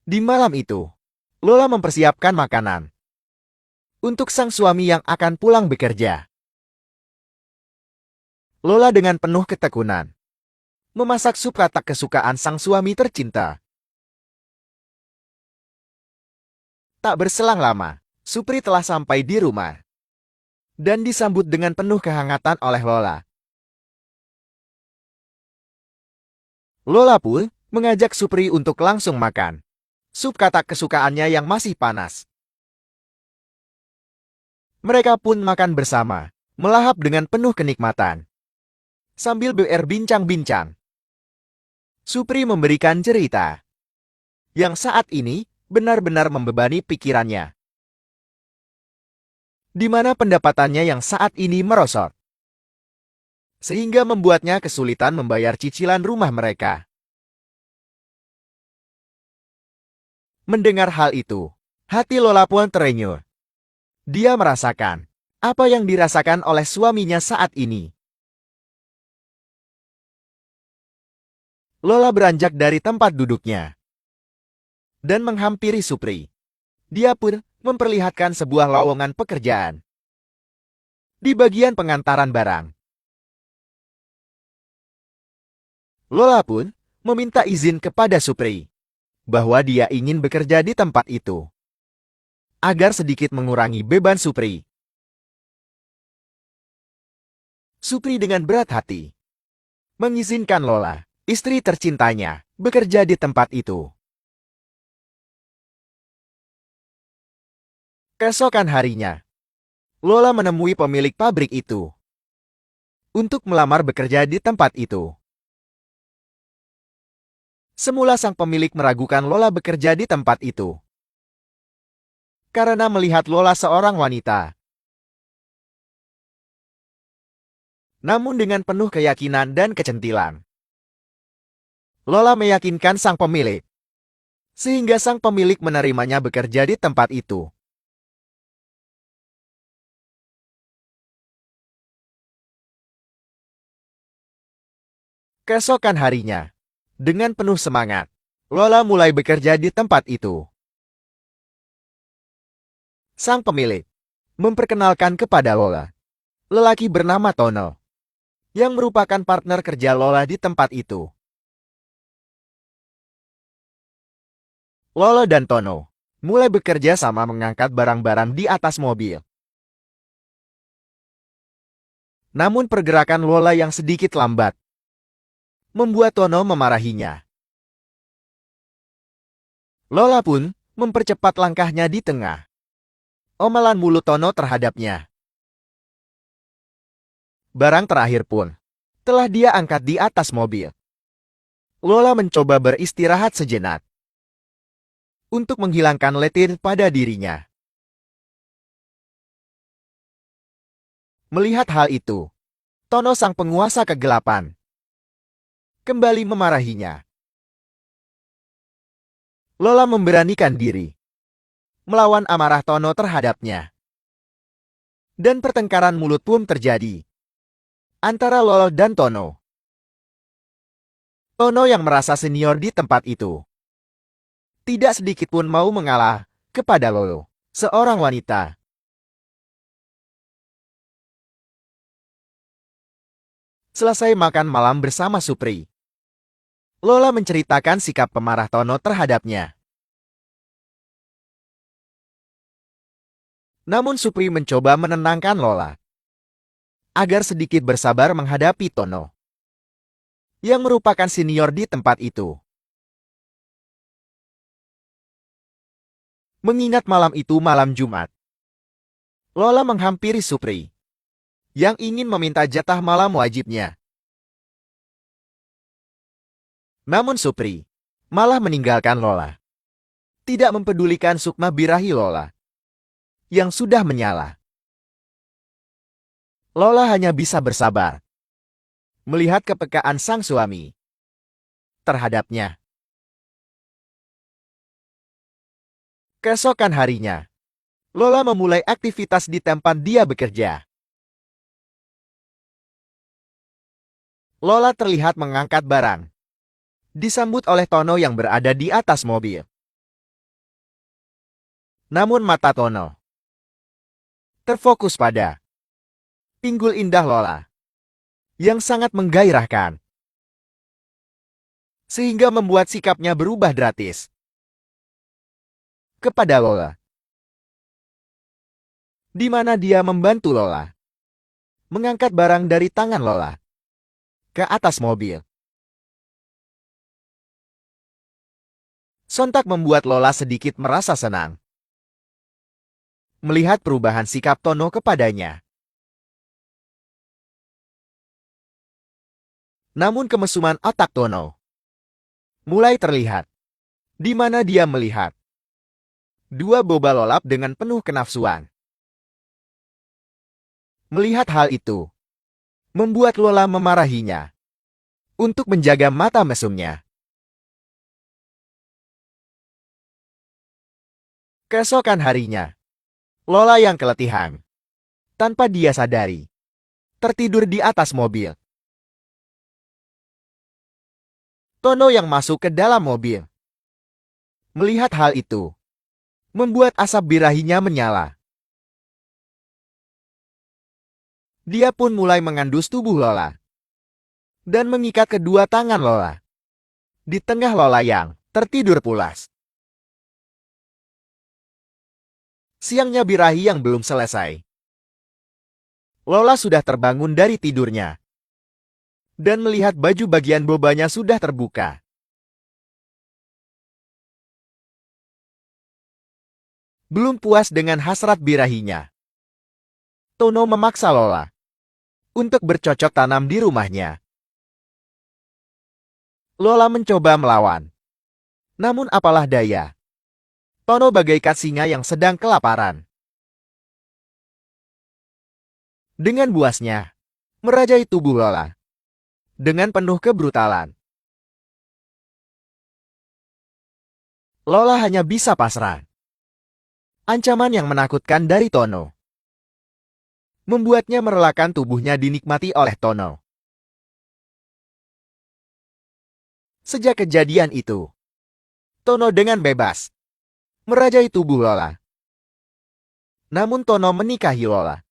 Di malam itu, Lola mempersiapkan makanan untuk sang suami yang akan pulang bekerja. Lola dengan penuh ketekunan memasak sup katak kesukaan sang suami tercinta. Tak berselang lama, Supri telah sampai di rumah dan disambut dengan penuh kehangatan oleh Lola. Lola pun mengajak Supri untuk langsung makan sup katak kesukaannya yang masih panas. Mereka pun makan bersama, melahap dengan penuh kenikmatan. Sambil berbincang-bincang, Supri memberikan cerita yang saat ini benar-benar membebani pikirannya, di mana pendapatannya yang saat ini merosot, sehingga membuatnya kesulitan membayar cicilan rumah mereka. Mendengar hal itu, hati Lola pun terenyuh. Dia merasakan apa yang dirasakan oleh suaminya saat ini. Lola beranjak dari tempat duduknya dan menghampiri Supri. Dia pun memperlihatkan sebuah lowongan pekerjaan di bagian pengantaran barang. Lola pun meminta izin kepada Supri bahwa dia ingin bekerja di tempat itu agar sedikit mengurangi beban Supri. Supri dengan berat hati mengizinkan Lola, istri tercintanya, bekerja di tempat itu. Keesokan harinya, Lola menemui pemilik pabrik itu untuk melamar bekerja di tempat itu. Semula sang pemilik meragukan Lola bekerja di tempat itu karena melihat Lola seorang wanita. Namun dengan penuh keyakinan dan kecentilan, Lola meyakinkan sang pemilik, sehingga sang pemilik menerimanya bekerja di tempat itu. Keesokan harinya, dengan penuh semangat, Lola mulai bekerja di tempat itu. Sang pemilik memperkenalkan kepada Lola lelaki bernama Tono, yang merupakan partner kerja Lola di tempat itu. Lola dan Tono mulai bekerja sama mengangkat barang-barang di atas mobil. Namun pergerakan Lola yang sedikit lambat membuat Tono memarahinya. Lola pun mempercepat langkahnya di tengah omelan mulut Tono terhadapnya. Barang terakhir pun telah dia angkat di atas mobil. Lola mencoba beristirahat sejenak untuk menghilangkan letih pada dirinya. Melihat hal itu, Tono sang penguasa kegelapan kembali memarahinya. Lola memberanikan diri melawan amarah Tono terhadapnya. Dan pertengkaran mulut pun terjadi antara Lola dan Tono. Tono yang merasa senior di tempat itu tidak sedikit pun mau mengalah kepada Lolo, seorang wanita. Selesai makan malam bersama Supri, Lola menceritakan sikap pemarah Tono terhadapnya. Namun Supri mencoba menenangkan Lola agar sedikit bersabar menghadapi Tono, yang merupakan senior di tempat itu. Mengingat malam itu malam Jumat, Lola menghampiri Supri yang ingin meminta jatah malam wajibnya. Namun Supri malah meninggalkan Lola, tidak mempedulikan sukma birahi Lola yang sudah menyala. Lola hanya bisa bersabar melihat kepekaan sang suami terhadapnya. Keesokan harinya, Lola memulai aktivitas di tempat dia bekerja. Lola terlihat mengangkat barang, disambut oleh Tono yang berada di atas mobil. Namun mata Tono terfokus pada pinggul indah Lola yang sangat menggairahkan, sehingga membuat sikapnya berubah drastis kepada Lola, di mana dia membantu Lola mengangkat barang dari tangan Lola ke atas mobil. Sontak membuat Lola sedikit merasa senang melihat perubahan sikap Tono kepadanya. Namun kemesuman otak Tono mulai terlihat, di mana dia melihat dua boba lolap dengan penuh kenafsuan. Melihat hal itu, membuat Lola memarahinya untuk menjaga mata mesumnya. Keesokan harinya, Lola yang keletihan, tanpa dia sadari, tertidur di atas mobil. Tono yang masuk ke dalam mobil, melihat hal itu, membuat asap birahinya menyala. Dia pun mulai mengandus tubuh Lola dan mengikat kedua tangan Lola di tengah Lola yang tertidur pulas. Siangnya birahi yang belum selesai. Lola sudah terbangun dari tidurnya dan melihat baju bagian bobanya sudah terbuka. Belum puas dengan hasrat birahinya, Tono memaksa Lola untuk bercocok tanam di rumahnya. Lola mencoba melawan, namun apalah daya, Tono bagaikan singa yang sedang kelaparan. Dengan buasnya, merajai tubuh Lola dengan penuh kebrutalan. Lola hanya bisa pasrah. Ancaman yang menakutkan dari Tono membuatnya merelakan tubuhnya dinikmati oleh Tono. Sejak kejadian itu, Tono dengan bebas merajai tubuh Lola. Namun Tono menikahi Lola,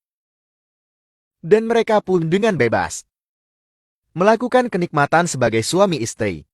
dan mereka pun dengan bebas melakukan kenikmatan sebagai suami istri.